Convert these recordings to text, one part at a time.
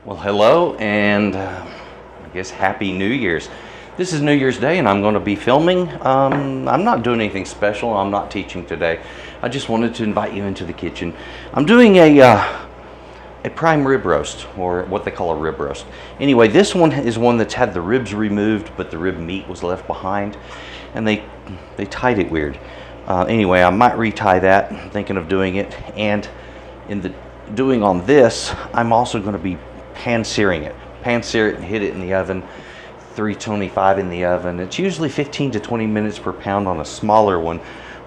Well, hello, and I guess Happy New Year's. This is New Year's Day, and I'm going to be filming. I'm not doing anything special. I'm not teaching today. I just wanted to invite you into the kitchen. I'm doing a prime rib roast, or what they call a rib roast. Anyway, this one is one that's had the ribs removed, but the rib meat was left behind, and they tied it weird. Anyway, I might retie that. I'm thinking of doing it, and in the doing on this, I'm also going to be pan searing it. Pan sear it and hit it in the oven, 325 in the oven. It's usually 15 to 20 minutes per pound on a smaller one,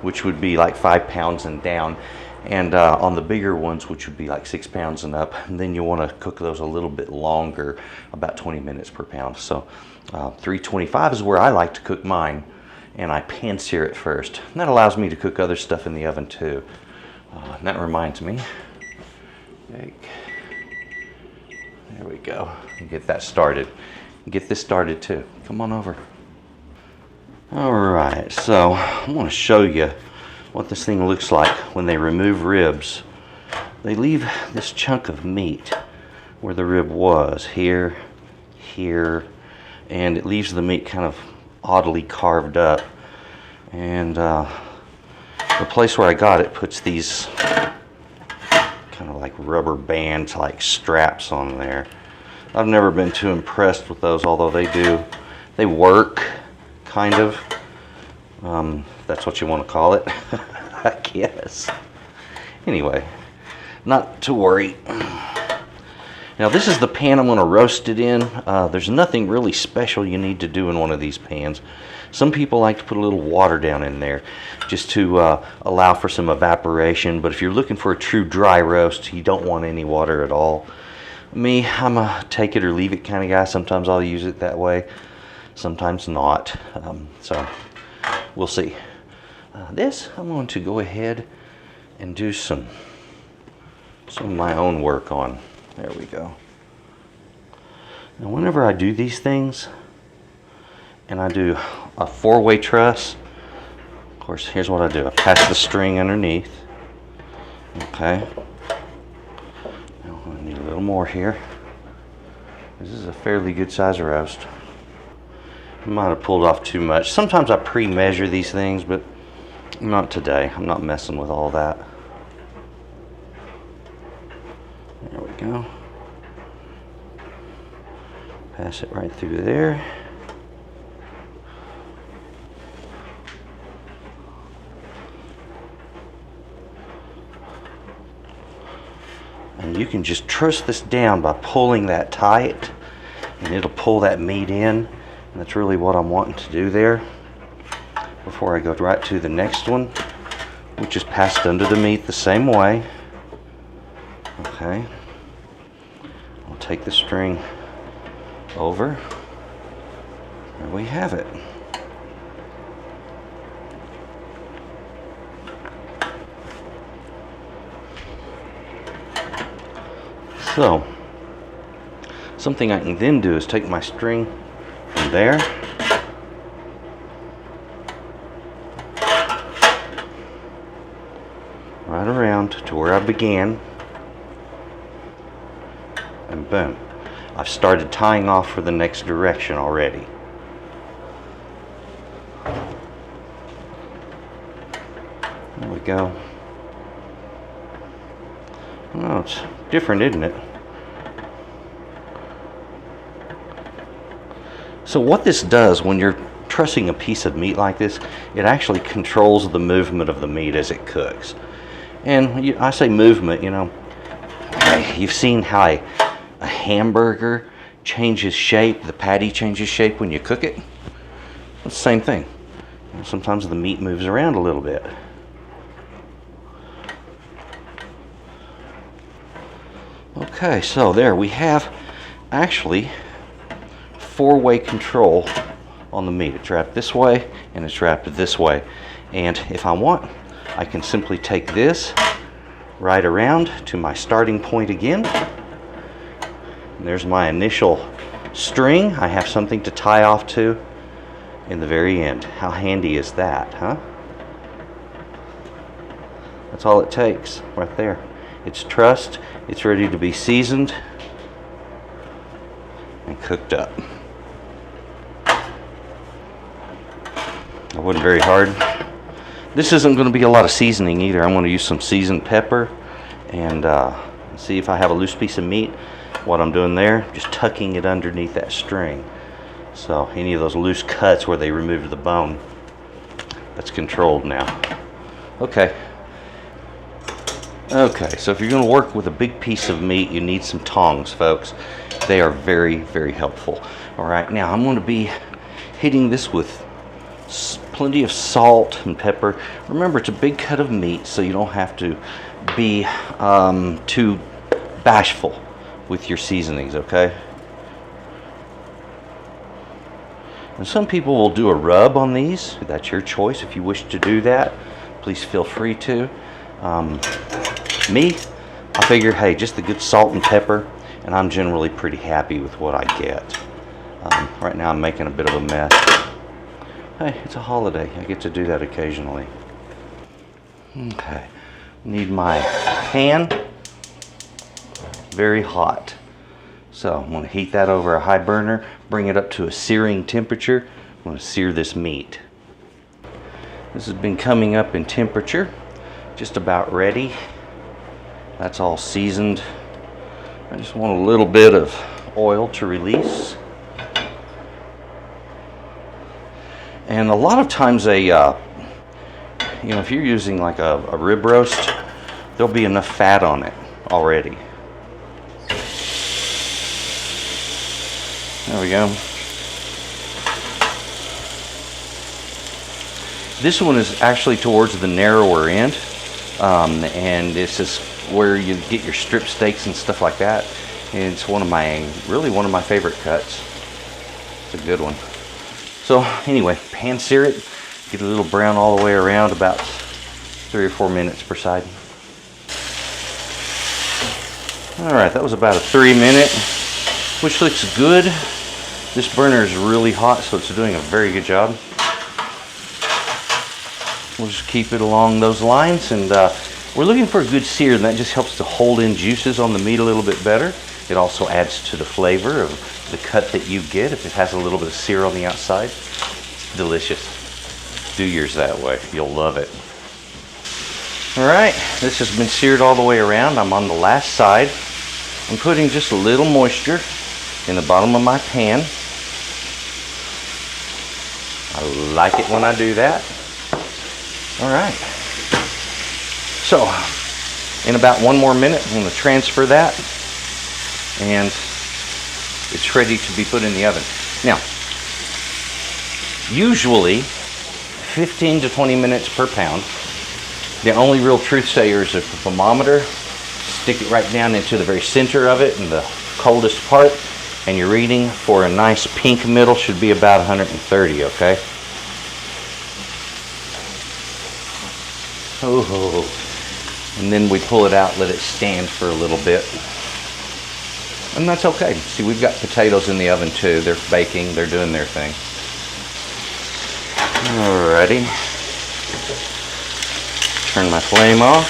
which would be like 5 pounds and down, and on the bigger ones, which would be like 6 pounds and up. And then you want to cook those a little bit longer, about 20 minutes per pound. So 325 is where I like to cook mine, and I pan sear it first. And that allows me to cook other stuff in the oven too. And that reminds me, there we go. Get that started. Get this started too. Come on over. All right, so I want to show you what this thing looks like when they remove ribs. They leave this chunk of meat where the rib was, here, and it leaves the meat kind of oddly carved up. And the place where I got it puts these kind of like rubber bands, like straps on there. I've never been too impressed with those, although they work, kind of. That's what you want to call it, I guess. Anyway, not to worry. Now this is the pan I'm going to roast it in. There's nothing really special you need to do in one of these pans. Some people like to put a little water down in there just to allow for some evaporation, but if you're looking for a true dry roast, you don't want any water at all. Me, I'm a take it or leave it kind of guy. Sometimes I'll use it that way, sometimes not. So we'll see. This I'm going to go ahead and do some of my own work on. There we go. Now whenever I do these things, and I do a 4-way truss, of course, here's what I do. I pass the string underneath. Okay. Now I need a little more here. This is a fairly good size roast. I might have pulled off too much. Sometimes I pre-measure these things, but not today. I'm not messing with all that. There we go. Pass it right through there. And you can just truss this down by pulling that tight, and it'll pull that meat in. And that's really what I'm wanting to do there before I go right to the next one, which is passed under the meat the same way. Okay. I'll take the string over. There we have it. So, something I can then do is take my string from there, right around to where I began, and boom. I've started tying off for the next direction already. There we go. Oh, it's different, isn't it? So what this does when you're trussing a piece of meat like this, it actually controls the movement of the meat as it cooks. And I say movement, you know, you've seen how a hamburger changes shape, the patty changes shape when you cook it. It's the same thing. You know, sometimes the meat moves around a little bit. Okay, so there we have actually 4-way control on the meat. It's wrapped this way and it's wrapped this way. And if I want, I can simply take this right around to my starting point again. And there's my initial string. I have something to tie off to in the very end. How handy is that, huh? That's all it takes right there. It's trussed, it's ready to be seasoned, and cooked up. That wasn't very hard. This isn't going to be a lot of seasoning either. I'm going to use some seasoned pepper and see if I have a loose piece of meat. What I'm doing there, just tucking it underneath that string. So any of those loose cuts where they removed the bone, that's controlled now. Okay. Okay, so if you're going to work with a big piece of meat, you need some tongs, folks. They are very, very helpful. All right, now I'm going to be hitting this with plenty of salt and pepper. Remember, it's a big cut of meat, so you don't have to be too bashful with your seasonings, okay? And some people will do a rub on these. That's your choice. If you wish to do that, please feel free to. Me, I figure, hey, just the good salt and pepper, and I'm generally pretty happy with what I get. Right now I'm making a bit of a mess. Hey, it's a holiday. I get to do that occasionally. Okay, need my pan very hot. So I'm going to heat that over a high burner, bring it up to a searing temperature. I'm going to sear this meat. This has been coming up in temperature, just about ready. That's all seasoned. I just want a little bit of oil to release. And a lot of times if you're using like a rib roast, there'll be enough fat on it already. There we go. This one is actually towards the narrower end, and this is where you get your strip steaks and stuff like that. And it's really one of my favorite cuts. It's a good one. So anyway, pan sear it, get a little brown all the way around, about 3 or 4 minutes per side. All right, that was about a 3-minute, which looks good. This burner is really hot, so it's doing a very good job. We'll just keep it along those lines, and we're looking for a good sear, and that just helps to hold in juices on the meat a little bit better. It also adds to the flavor of the cut that you get if it has a little bit of sear on the outside. It's delicious. Do yours that way. You'll love it. All right, this has been seared all the way around. I'm on the last side. I'm putting just a little moisture in the bottom of my pan. I like it when I do that. All right. So, in about 1 more minute, I'm going to transfer that, and it's ready to be put in the oven. Now, usually 15 to 20 minutes per pound. The only real truth sayer is if the thermometer, stick it right down into the very center of it in the coldest part, and your reading for a nice pink middle should be about 130, okay? Oh, and then we pull it out, let it stand for a little bit. And that's okay. See, we've got potatoes in the oven too. They're baking, they're doing their thing. Alrighty. Turn my flame off.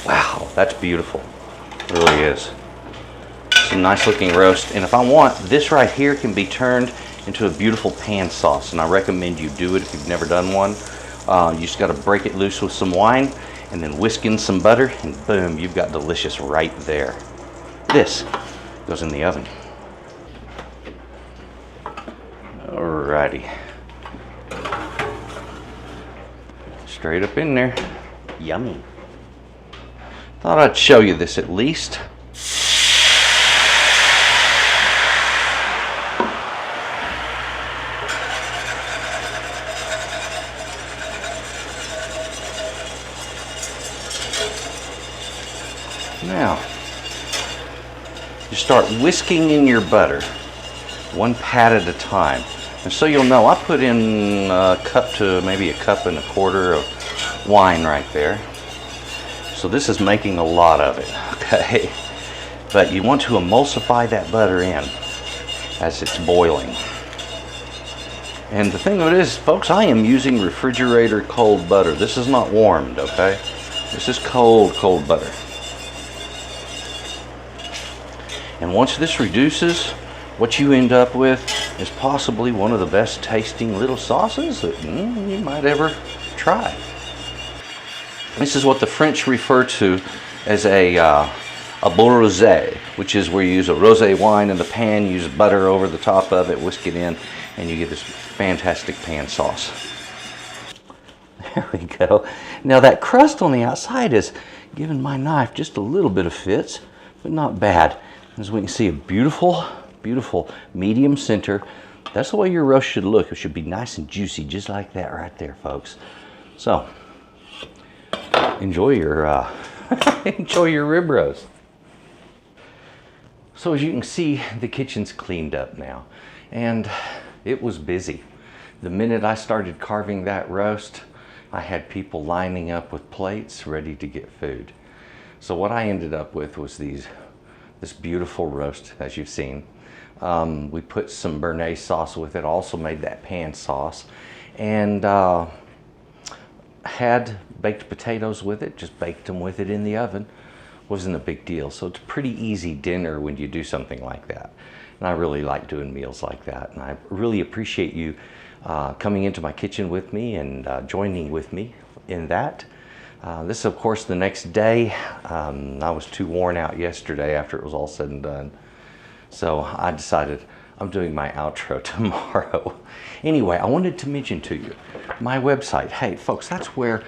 Wow, that's beautiful. It really is. It's a nice looking roast. And if I want, this right here can be turned into a beautiful pan sauce. And I recommend you do it if you've never done one. You just got to break it loose with some wine and then whisk in some butter, and boom, you've got delicious right there. This goes in the oven. Alrighty. Straight up in there. Yummy. Thought I'd show you this at least. Now, you start whisking in your butter, 1 pat at a time. And so you'll know, I put in a cup to maybe a cup and a quarter of wine right there. So this is making a lot of it, okay? But you want to emulsify that butter in as it's boiling. And the thing of it is, folks, I am using refrigerator cold butter. This is not warmed, okay? This is cold, cold butter. And once this reduces, what you end up with is possibly one of the best tasting little sauces that you might ever try. This is what the French refer to as a bon rosé, which is where you use a rosé wine in the pan, use butter over the top of it, whisk it in, and you get this fantastic pan sauce. There we go. Now that crust on the outside is giving my knife just a little bit of fits, but not bad. As we can see, a beautiful, beautiful medium center. That's the way your roast should look. It should be nice and juicy, just like that right there, folks. So, enjoy your enjoy your rib roast. So as you can see, the kitchen's cleaned up now, and it was busy. The minute I started carving that roast, I had people lining up with plates ready to get food. So what I ended up with was this beautiful roast, as you've seen. We put some béarnaise sauce with it, also made that pan sauce, and had baked potatoes with it, just baked them with it in the oven. Wasn't a big deal. So it's a pretty easy dinner when you do something like that. And I really like doing meals like that. And I really appreciate you coming into my kitchen with me and joining with me in that. This is, of course, the next day. I was too worn out yesterday after it was all said and done. So I decided I'm doing my outro tomorrow. Anyway, I wanted to mention to you my website. Hey, folks, that's where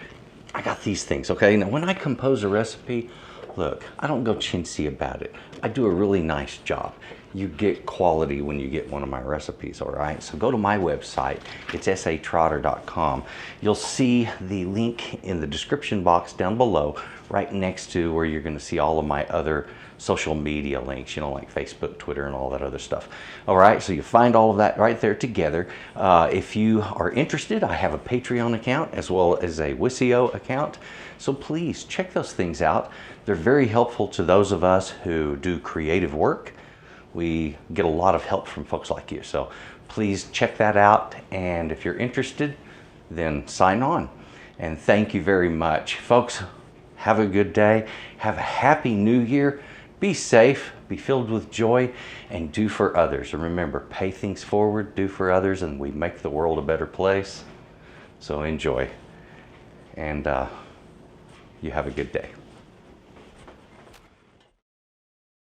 I got these things, okay? Now, when I compose a recipe, look, I don't go chintzy about it. I do a really nice job. You get quality when you get one of my recipes, all right? So go to my website. It's S.A.Trotter.com. You'll see the link in the description box down below, right next to where you're gonna see all of my other social media links, you know, like Facebook, Twitter, and all that other stuff. All right, so you find all of that right there together. If you are interested, I have a Patreon account as well as a Wisio account. So please check those things out. They're very helpful to those of us who do creative work. We get a lot of help from folks like you. So please check that out. And if you're interested, then sign on. And thank you very much. Folks, have a good day. Have a happy new year. Be safe, be filled with joy, and do for others. And remember, pay things forward, do for others, and we make the world a better place. So enjoy. And you have a good day.